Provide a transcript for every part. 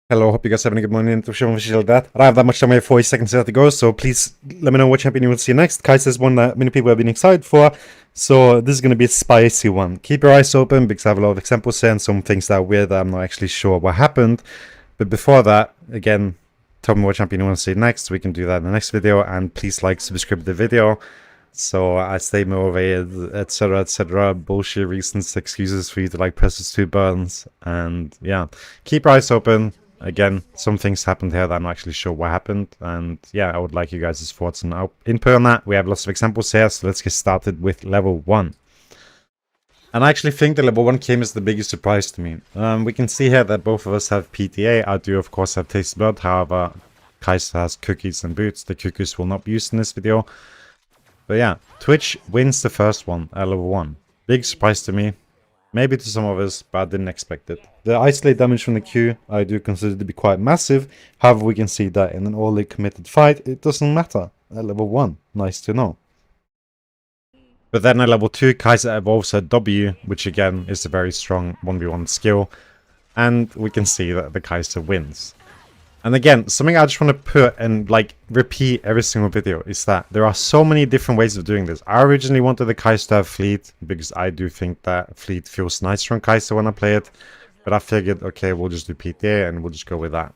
Hello, hope you guys are having a good morning. To show that I don't have that much time, we have 40 seconds left to go, so please let me know what champion you will see next. KAISA is one that many people have been excited for, so this is going to be a spicy one. Keep your eyes open because I have a lot of examples here and some things that are weird that I'm not actually sure what happened. But before that, again, tell me what champion you want to see next. We can do that in the next video, and please like, subscribe to the video. So I stay motivated, etc. Bullshit reasons, excuses for you to like press those two buttons, and yeah, keep your eyes open. Again, some things happened here that I'm not actually sure what happened, and yeah, I would like you guys' thoughts and input on that. We have lots of examples here, so let's get started with level 1. And I actually think the level 1 came as the biggest surprise to me. We can see here that both of us have PTA. I do, of course, have Taste Blood. However, KAISA has Cookies and Boots. The Cookies will not be used in this video. But yeah, Twitch wins the first one at level 1. Big surprise to me. Maybe to some of us, but I didn't expect it. The isolate damage from the Q I do consider to be quite massive. However, we can see that in an all committed fight, it doesn't matter at level 1. Nice to know. But then at level 2, KAISA evolves her W, which again is a very strong 1v1 skill. And we can see that the KAISA wins. And again, something I just want to put and like repeat every single video is that there are so many different ways of doing this. I originally wanted the KAISA to have Fleet because I do think that Fleet feels nicer on KAISA when I play it. But I figured, okay, we'll just do PTA and we'll just go with that.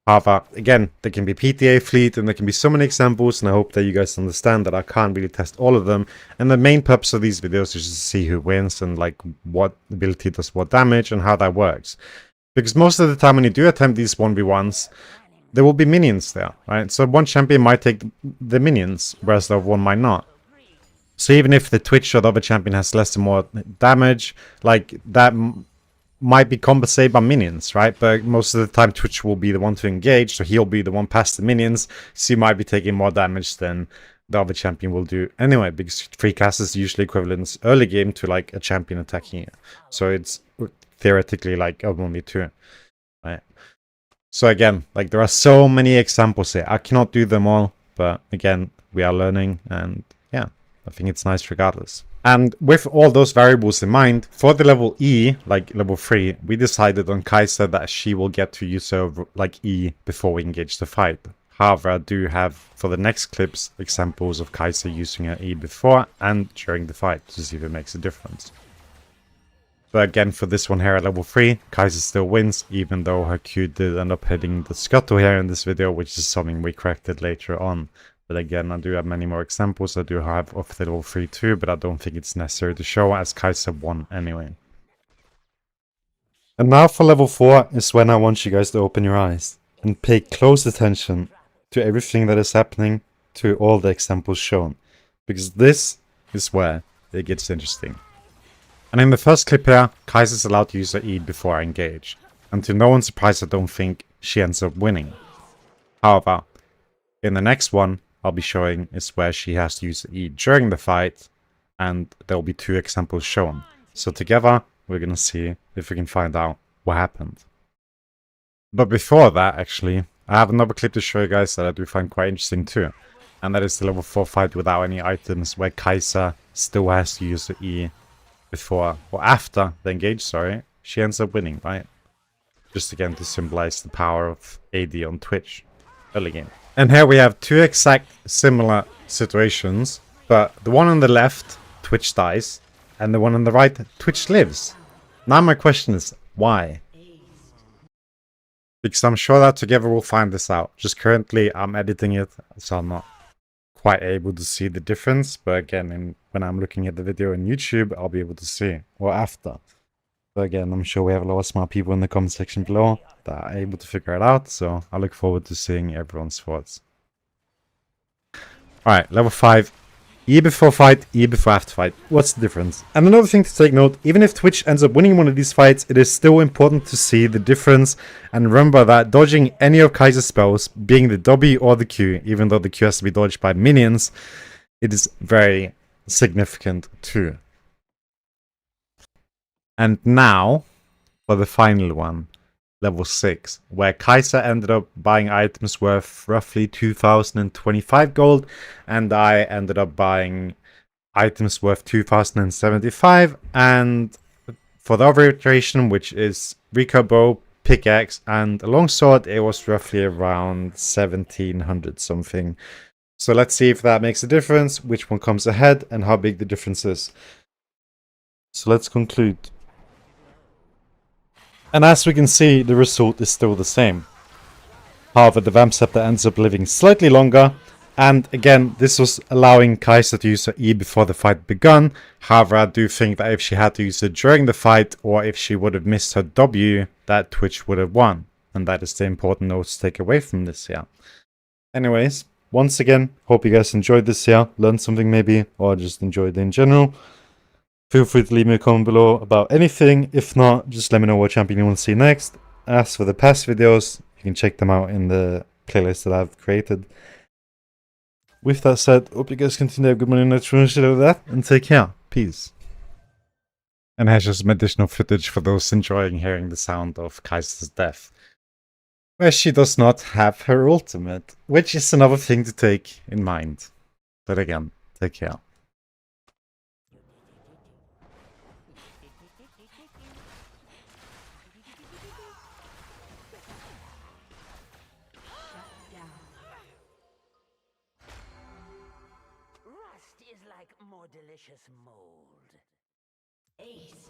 However, again, there can be PTA, Fleet, and there can be so many examples, and I hope that you guys understand that I can't really test all of them. And the main purpose of these videos is just to see who wins and like what ability does what damage and how that works. Because most of the time when you do attempt these 1v1s, there will be minions there, right? So one champion might take the minions, whereas the other one might not. So even if the Twitch or the other champion has less or more damage, like that might be compensated by minions, right? But most of the time Twitch will be the one to engage, so he'll be the one past the minions, so he might be taking more damage than the other champion will do anyway, because free cast is usually equivalent early game to like a champion attacking it. So it's theoretically like a 1v2, right? So again, like there are so many examples here. I cannot do them all, but again, we are learning, and yeah, I think it's nice regardless. And with all those variables in mind, for the level E, like level 3, we decided on KAISA that she will get to use her like E before we engage the fight. However, I do have for the next clips examples of KAISA using her E before and during the fight to see if it makes a difference. But again, for this one here at level 3, KAISA still wins, even though her Q did end up hitting the scuttle here in this video, which is something we corrected later on. But again, I do have many more examples. I do have of the level 3 too, but I don't think it's necessary to show as KAISA won anyway. And now for level 4 is when I want you guys to open your eyes and pay close attention to everything that is happening, to all the examples shown. Because this is where it gets interesting. And in the first clip here, KAISA is allowed to use her E before I engage. And to no one's surprise, I don't think she ends up winning. However, in the next one, I'll be showing is where she has to use the E during the fight, and there will be 2 examples shown. So together, we're gonna see if we can find out what happened. But before that, actually, I have another clip to show you guys that I do find quite interesting too. And that is the level 4 fight without any items, where KAISA still has to use the E before, or after the engage, sorry, she ends up winning, right? Just again to symbolize the power of AD on Twitch early game. And here we have 2 exact similar situations, but the one on the left, Twitch dies, and the one on the right, Twitch lives. Now my question is, why? Because I'm sure that together we'll find this out. Just currently I'm editing it, so I'm not quite able to see the difference, but again, when I'm looking at the video on YouTube, I'll be able to see, or after. But again, I'm sure we have a lot of smart people in the comment section below that are able to figure it out, so I look forward to seeing everyone's thoughts. Alright, level 5. E before fight, E before after fight. What's the difference? And another thing to take note, even if Twitch ends up winning one of these fights, it is still important to see the difference. And remember that dodging any of KAISA's spells, being the W or the Q, even though the Q has to be dodged by minions, it is very significant too. And now, for the final one, level 6, where KAISA ended up buying items worth roughly 2025 gold, and I ended up buying items worth 2075, and for the other iteration, which is Rico Bow, pickaxe, and a longsword, it was roughly around 1700 something. So let's see if that makes a difference, which one comes ahead, and how big the difference is. So let's conclude. And as we can see, the result is still the same. However, the Vamp Scepter ends up living slightly longer. And again, this was allowing KAISA to use her E before the fight begun. However, I do think that if she had to use it during the fight, or if she would have missed her W, that Twitch would have won. And that is the important note to take away from this here. Anyways, once again, hope you guys enjoyed this here, learned something maybe, or just enjoyed it in general. Feel free to leave me a comment below about anything. If not, just let me know what champion you want to see next. As for the past videos, you can check them out in the playlist that I've created. With that said, hope you guys continue to have good money and that, and take care. Peace. And here's just some additional footage for those enjoying hearing the sound of KAISA's death, where she does not have her ultimate, which is another thing to take in mind. But again, take care. Rust is like more delicious mold. Ace.